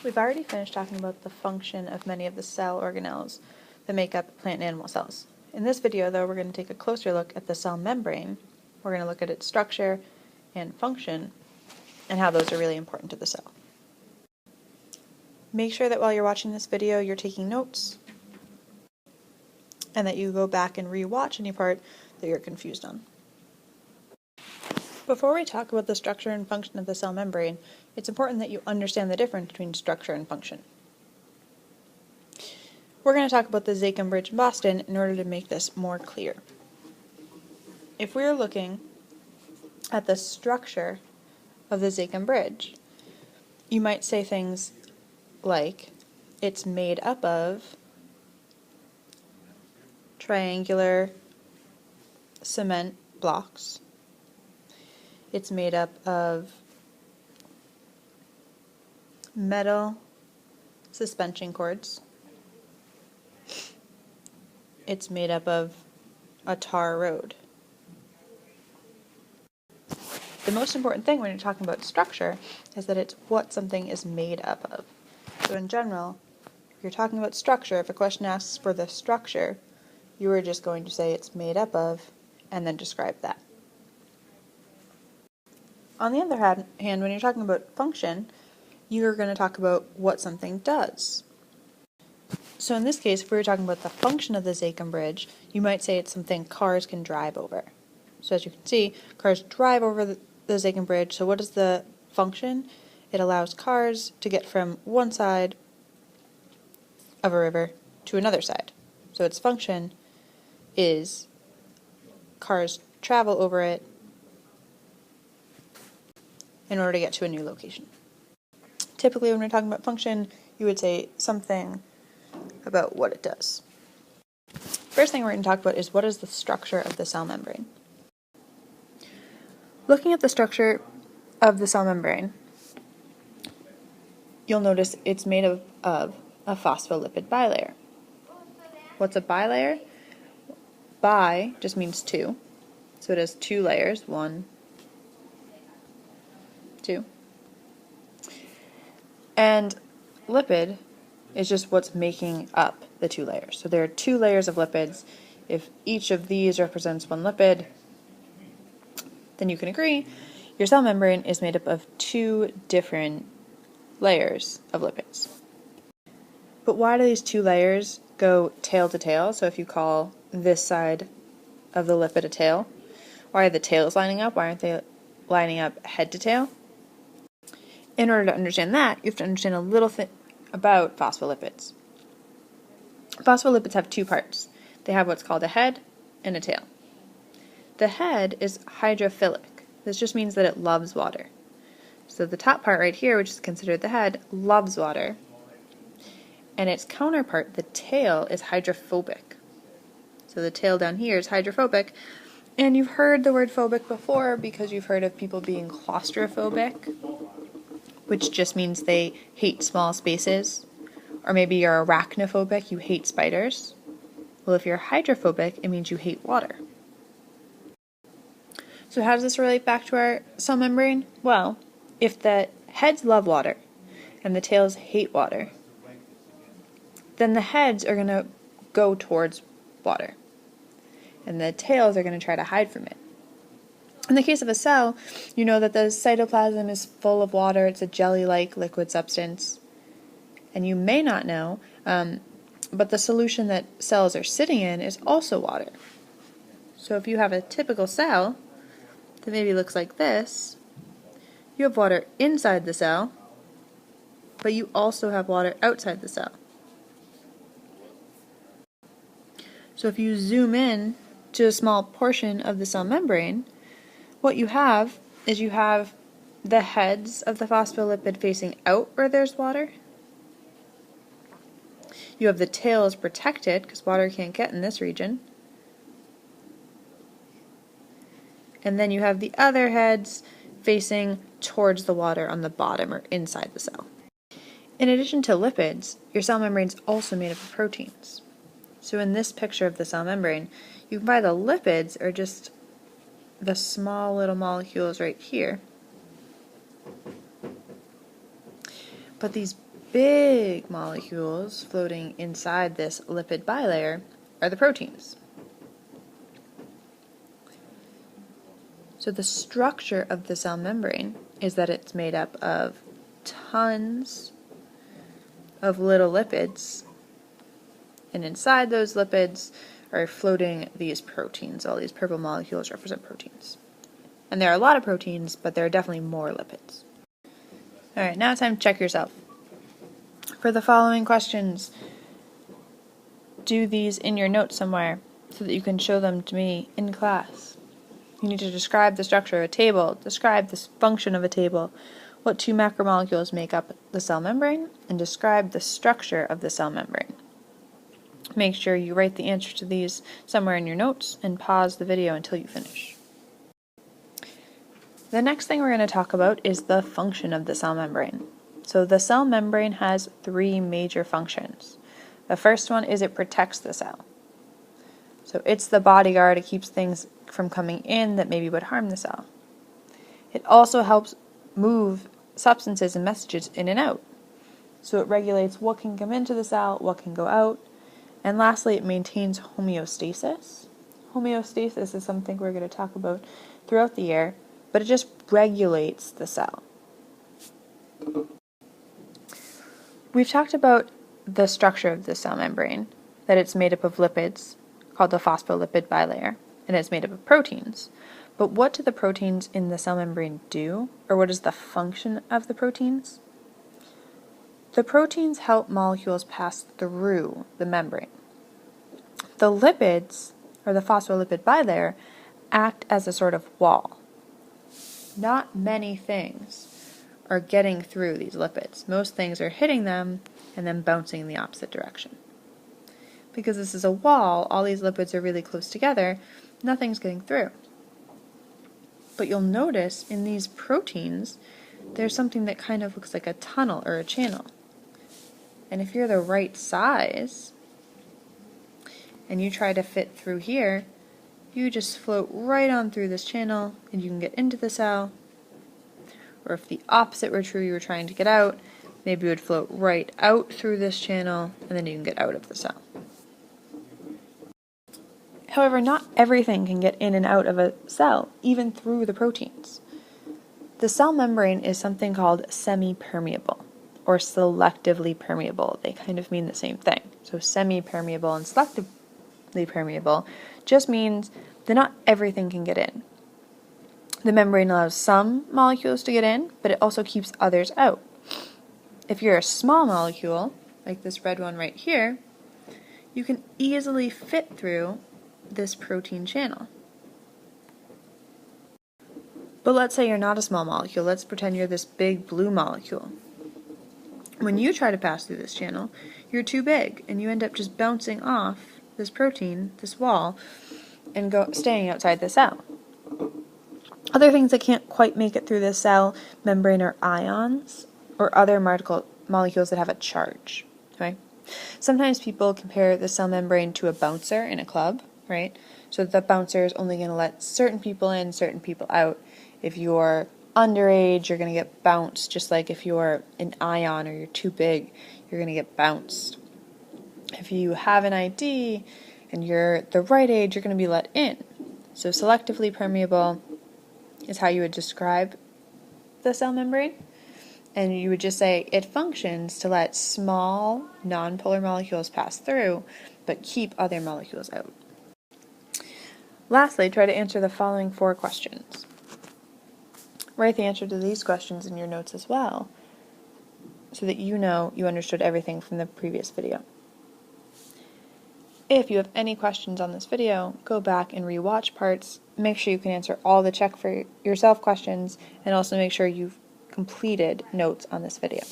We've already finished talking about the function of many of the cell organelles that make up plant and animal cells. In this video, though, we're going to take a closer look at the cell membrane. We're going to look at its structure and function and how those are really important to the cell. Make sure that while you're watching this video, you're taking notes and that you go back and re-watch any part that you're confused on. Before we talk about the structure and function of the cell membrane, it's important that you understand the difference between structure and function. We're going to talk about the Zakim bridge in Boston in order to make this more clear. If we're looking at the structure of the Zakim bridge, you might say things like it's made up of triangular cement blocks. It's made up of metal suspension cords. It's made up of a tar road. The most important thing when you're talking about structure is that it's what something is made up of. So in general, if you're talking about structure, if a question asks for the structure, you are just going to say it's made up of and then describe that. On the other hand, when you're talking about function, you're going to talk about what something does. So in this case, if we were talking about the function of the Zakim bridge, you might say it's something cars can drive over. So as you can see, cars drive over the Zakim bridge. So what is the function? It allows cars to get from one side of a river to another side. So its function is cars travel over it in order to get to a new location. Typically, when we're talking about function, you would say something about what it does. First thing we're going to talk about is what is the structure of the cell membrane. Looking at the structure of the cell membrane, you'll notice it's made of a phospholipid bilayer. What's a bilayer? Bi just means two. So it has two layers, 1, 2. And lipid is just what's making up the two layers. So there are two layers of lipids. If each of these represents one lipid, then you can agree your cell membrane is made up of two different layers of lipids. But why do these two layers go tail to tail? So if you call this side of the lipid a tail, why are the tails lining up? Why aren't they lining up head to tail? In order to understand that, you have to understand a little bit about phospholipids. Phospholipids have two parts. They have what's called a head and a tail. The head is hydrophilic. This just means that it loves water. So the top part right here, which is considered the head, loves water. And its counterpart, the tail, is hydrophobic. So the tail down here is hydrophobic. And you've heard the word phobic before because you've heard of people being claustrophobic, which just means they hate small spaces. Or maybe you're arachnophobic, you hate spiders. Well, if you're hydrophobic, it means you hate water. So how does this relate back to our cell membrane? Well, if the heads love water and the tails hate water, then the heads are going to go towards water, and the tails are going to try to hide from it. In the case of a cell, you know that the cytoplasm is full of water. It's a jelly-like liquid substance. And you may not know, but the solution that cells are sitting in is also water. So if you have a typical cell that maybe looks like this, you have water inside the cell, but you also have water outside the cell. So if you zoom in to a small portion of the cell membrane, what you have is you have the heads of the phospholipid facing out where there's water. You have the tails protected because water can't get in this region. And then you have the other heads facing towards the water on the bottom or inside the cell. In addition to lipids, your cell membrane is also made up of proteins. So in this picture of the cell membrane, you can find the lipids are just the small little molecules right here. But these big molecules floating inside this lipid bilayer are the proteins. So the structure of the cell membrane is that it's made up of tons of little lipids, and inside those lipids are floating these proteins. All these purple molecules represent proteins. And there are a lot of proteins, but there are definitely more lipids. Alright, now it's time to check yourself. For the following questions, do these in your notes somewhere so that you can show them to me in class. You need to describe the structure of a table, describe the function of a table, what two macromolecules make up the cell membrane, and describe the structure of the cell membrane. Make sure you write the answer to these somewhere in your notes and pause the video until you finish. The next thing we're going to talk about is the function of the cell membrane. So the cell membrane has three major functions. The first one is it protects the cell. So it's the bodyguard, it keeps things from coming in that maybe would harm the cell. It also helps move substances and messages in and out. So it regulates what can come into the cell, what can go out. And lastly, it maintains homeostasis. Homeostasis is something we're going to talk about throughout the year, but it just regulates the cell. We've talked about the structure of the cell membrane, that it's made up of lipids, called the phospholipid bilayer, and it's made up of proteins. But what do the proteins in the cell membrane do, or what is the function of the proteins? The proteins help molecules pass through the membrane. The lipids, or the phospholipid bilayer, act as a sort of wall. Not many things are getting through these lipids. Most things are hitting them and then bouncing in the opposite direction. Because this is a wall, all these lipids are really close together, nothing's getting through. But you'll notice in these proteins, there's something that kind of looks like a tunnel or a channel. And if you're the right size, and you try to fit through here, you just float right on through this channel, and you can get into the cell. Or if the opposite were true, you were trying to get out, maybe you would float right out through this channel, and then you can get out of the cell. However, not everything can get in and out of a cell, even through the proteins. The cell membrane is something called semi-permeable, or selectively permeable. They kind of mean the same thing. So semi-permeable and selectively permeable just means that not everything can get in. The membrane allows some molecules to get in, but it also keeps others out. If you're a small molecule, like this red one right here, you can easily fit through this protein channel. But let's say you're not a small molecule. Let's pretend you're this big blue molecule. When you try to pass through this channel, you're too big, and you end up just bouncing off this protein, this wall, and staying outside the cell. Other things that can't quite make it through the cell membrane are ions, or other molecules that have a charge. Okay? Sometimes people compare the cell membrane to a bouncer in a club, right? So the bouncer is only going to let certain people in, certain people out. If you're underage, you're going to get bounced, just like if you're an ion or you're too big, you're going to get bounced. If you have an ID and you're the right age, you're going to be let in. So selectively permeable is how you would describe the cell membrane. And you would just say it functions to let small, nonpolar molecules pass through, but keep other molecules out. Lastly, try to answer the following 4 questions. Write the answer to these questions in your notes as well, so that you know you understood everything from the previous video. If you have any questions on this video, go back and rewatch parts. Make sure you can answer all the check for yourself questions, and also make sure you've completed notes on this video.